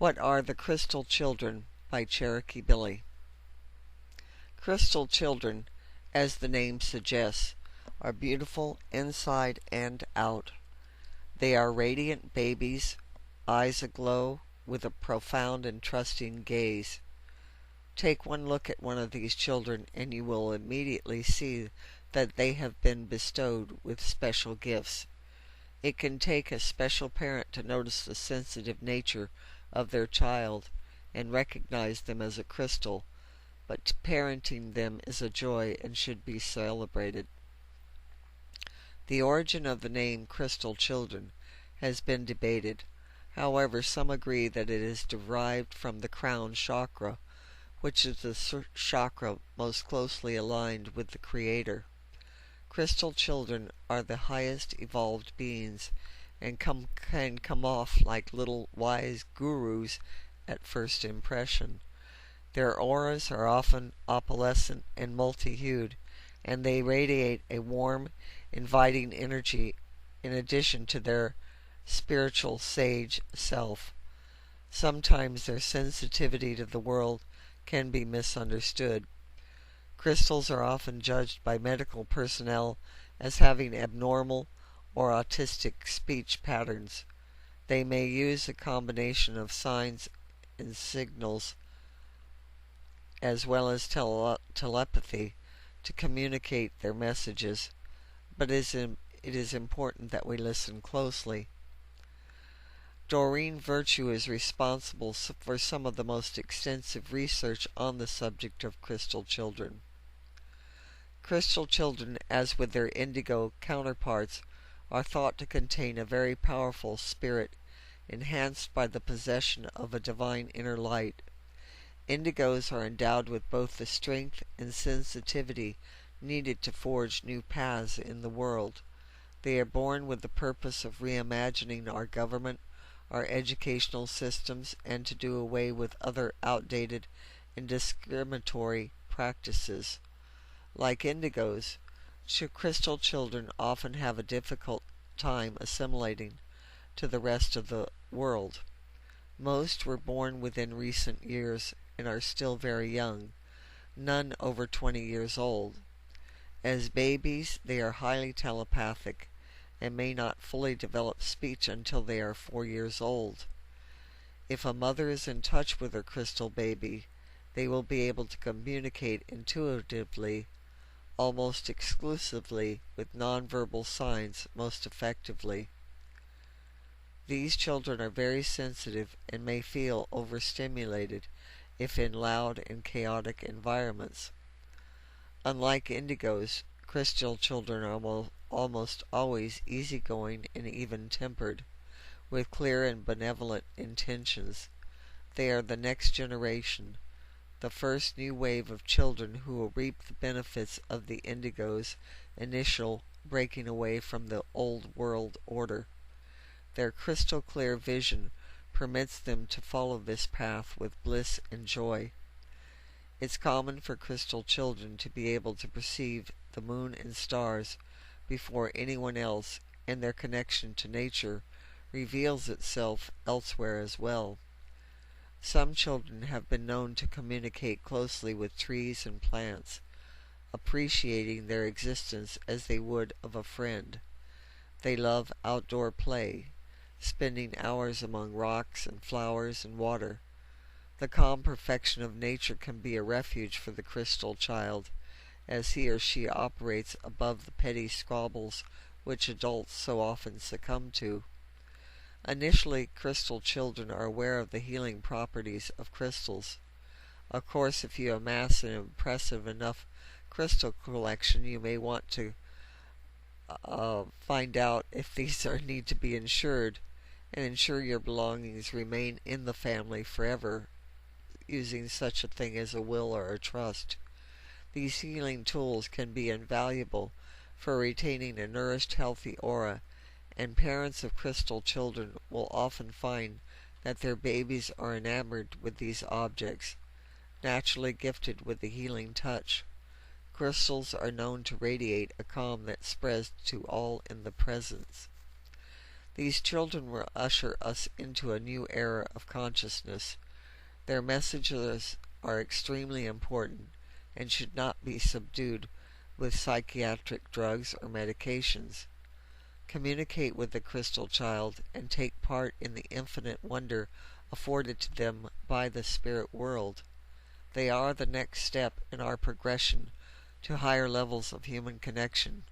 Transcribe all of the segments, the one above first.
What are the Crystal Children by Cherokee Billie. Crystal children, as the name suggests, are beautiful inside and out. They are radiant babies, eyes aglow with a profound and trusting gaze. Take one look at one of these children and you will immediately see that they have been bestowed with special gifts. It can take a special parent to notice the sensitive nature of their child and recognize them as a crystal, but parenting them is a joy and should be celebrated. The origin of the name Crystal Children has been debated. However, some agree that it is derived from the crown chakra, which is the chakra most closely aligned with the Creator. Crystal children are the highest evolved beings and can come off like little wise gurus at first impression. Their auras are often opalescent and multi-hued, and they radiate a warm, inviting energy in addition to their spiritual sage self. Sometimes their sensitivity to the world can be misunderstood. Crystals are often judged by medical personnel as having abnormal or autistic speech patterns. They may use a combination of signs and signals as well as telepathy to communicate their messages, but it is important that we listen closely. Doreen Virtue is responsible for some of the most extensive research on the subject of crystal children. Crystal children, as with their indigo counterparts, are thought to contain a very powerful spirit, enhanced by the possession of a divine inner light. Indigos are endowed with both the strength and sensitivity needed to forge new paths in the world. They are born with the purpose of reimagining our government, our educational systems, and to do away with other outdated and discriminatory practices. Like indigos, crystal children often have a difficult time assimilating to the rest of the world. Most were born within recent years and are still very young, none over 20 years old. As babies, they are highly telepathic and may not fully develop speech until they are 4 years old. If a mother is in touch with her crystal baby, they will be able to communicate intuitively, almost exclusively with nonverbal signs most effectively. These children are very sensitive and may feel overstimulated if in loud and chaotic environments. Unlike indigos, crystal children are almost always easygoing and even-tempered, with clear and benevolent intentions. They are the next generation, the first new wave of children who will reap the benefits of the indigo's initial breaking away from the old world order. Their crystal-clear vision permits them to follow this path with bliss and joy. It's common for crystal children to be able to perceive the moon and stars before anyone else, and their connection to nature reveals itself elsewhere as well. Some children have been known to communicate closely with trees and plants, appreciating their existence as they would of a friend. They love outdoor play, spending hours among rocks and flowers and water. The calm perfection of nature can be a refuge for the crystal child, as he or she operates above the petty squabbles which adults so often succumb to. Initially, crystal children are aware of the healing properties of crystals. Of course, if you amass an impressive enough crystal collection, you may want to find out if these need to be insured, and ensure your belongings remain in the family forever, using such a thing as a will or a trust. These healing tools can be invaluable for retaining a nourished, healthy aura, and parents of crystal children will often find that their babies are enamored with these objects, naturally gifted with the healing touch. Crystals are known to radiate a calm that spreads to all in the presence. These children will usher us into a new era of consciousness. Their messages are extremely important and should not be subdued with psychiatric drugs or medications. Communicate with the crystal child and take part in the infinite wonder afforded to them by the spirit world. They are the next step in our progression to higher levels of human connection.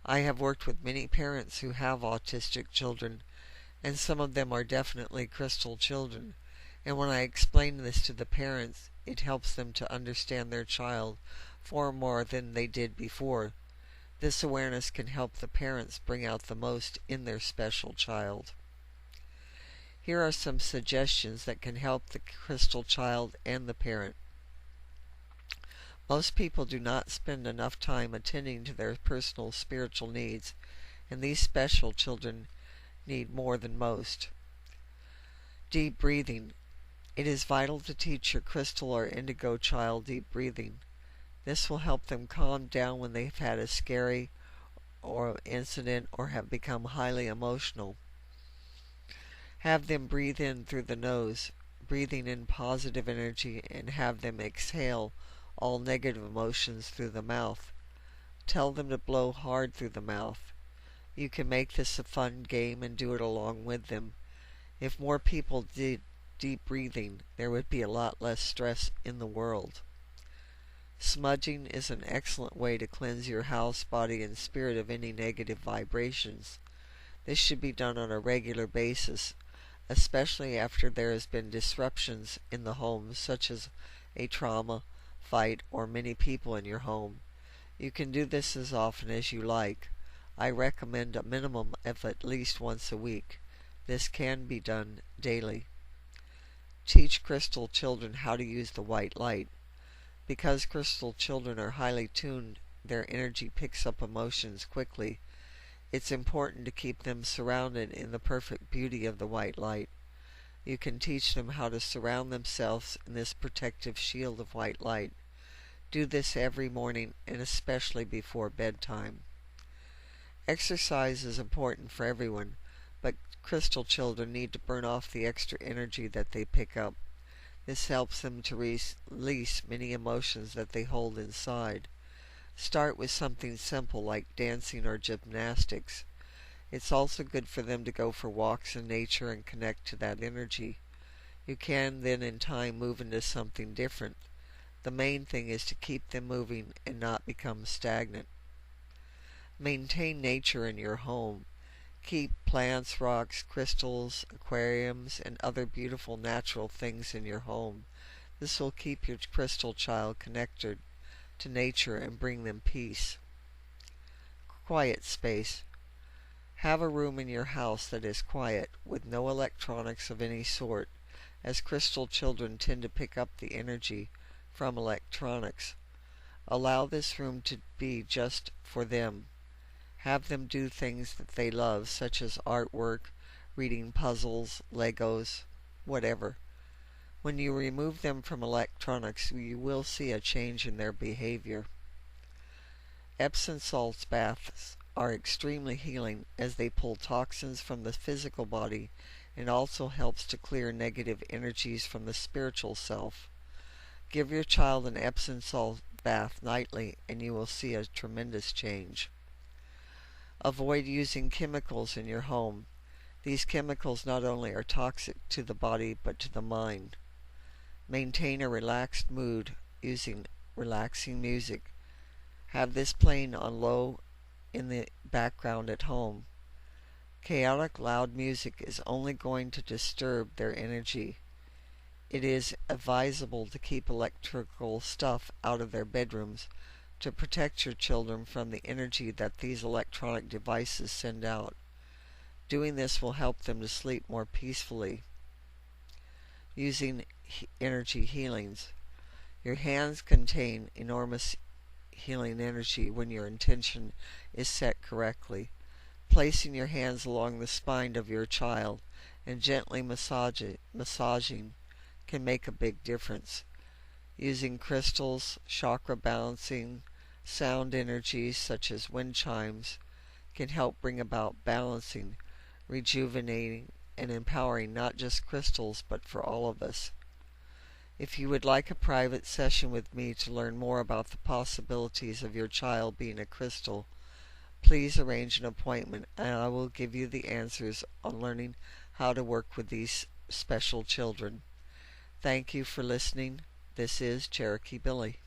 I have worked with many parents who have autistic children, and some of them are definitely crystal children, and when I explain this to the parents, it helps them to understand their child far more than they did before. This awareness can help the parents bring out the most in their special child. Here are some suggestions that can help the crystal child and the parent. Most people do not spend enough time attending to their personal spiritual needs, and these special children need more than most. Deep breathing. It is vital to teach your crystal or indigo child deep breathing. This will help them calm down when they've had a scary incident or have become highly emotional. Have them breathe in through the nose, breathing in positive energy, and have them exhale all negative emotions through the mouth. Tell them to blow hard through the mouth. You can make this a fun game and do it along with them. If more people did deep breathing, there would be a lot less stress in the world. Smudging is an excellent way to cleanse your house, body, and spirit of any negative vibrations. This should be done on a regular basis, especially after there has been disruptions in the home, such as a trauma, fight, or many people in your home. You can do this as often as you like. I recommend a minimum of at least once a week. This can be done daily. Teach crystal children how to use the white light. Because crystal children are highly tuned, their energy picks up emotions quickly. It's important to keep them surrounded in the perfect beauty of the white light. You can teach them how to surround themselves in this protective shield of white light. Do this every morning and especially before bedtime. Exercise is important for everyone, but crystal children need to burn off the extra energy that they pick up. This helps them to release many emotions that they hold inside. Start with something simple like dancing or gymnastics. It's also good for them to go for walks in nature and connect to that energy. You can then in time move into something different. The main thing is to keep them moving and not become stagnant. Maintain nature in your home. Keep plants, rocks, crystals, aquariums, and other beautiful natural things in your home. This will keep your crystal child connected to nature and bring them peace. Quiet space. Have a room in your house that is quiet, with no electronics of any sort, as crystal children tend to pick up the energy from electronics. Allow this room to be just for them. Have them do things that they love, such as artwork, reading puzzles, Legos, whatever. When you remove them from electronics, you will see a change in their behavior. Epsom salt baths are extremely healing as they pull toxins from the physical body and also helps to clear negative energies from the spiritual self. Give your child an Epsom salt bath nightly and you will see a tremendous change. Avoid using chemicals in your home. These chemicals not only are toxic to the body but to the mind. Maintain a relaxed mood using relaxing music. Have this playing on low in the background at home. Chaotic loud music is only going to disturb their energy. It is advisable to keep electrical stuff out of their bedrooms to protect your children from the energy that these electronic devices send out. Doing this will help them to sleep more peacefully. Using energy healings. Your hands contain enormous healing energy when your intention is set correctly. Placing your hands along the spine of your child and gently massaging can make a big difference. Using crystals, chakra balancing, sound energies such as wind chimes can help bring about balancing. rejuvenating, and empowering not just crystals but for all of us. If you would like a private session with me to learn more about the possibilities of your child being a crystal, please arrange an appointment and I will give you the answers on learning how to work with these special children. Thank you for listening. This is Cherokee Billie.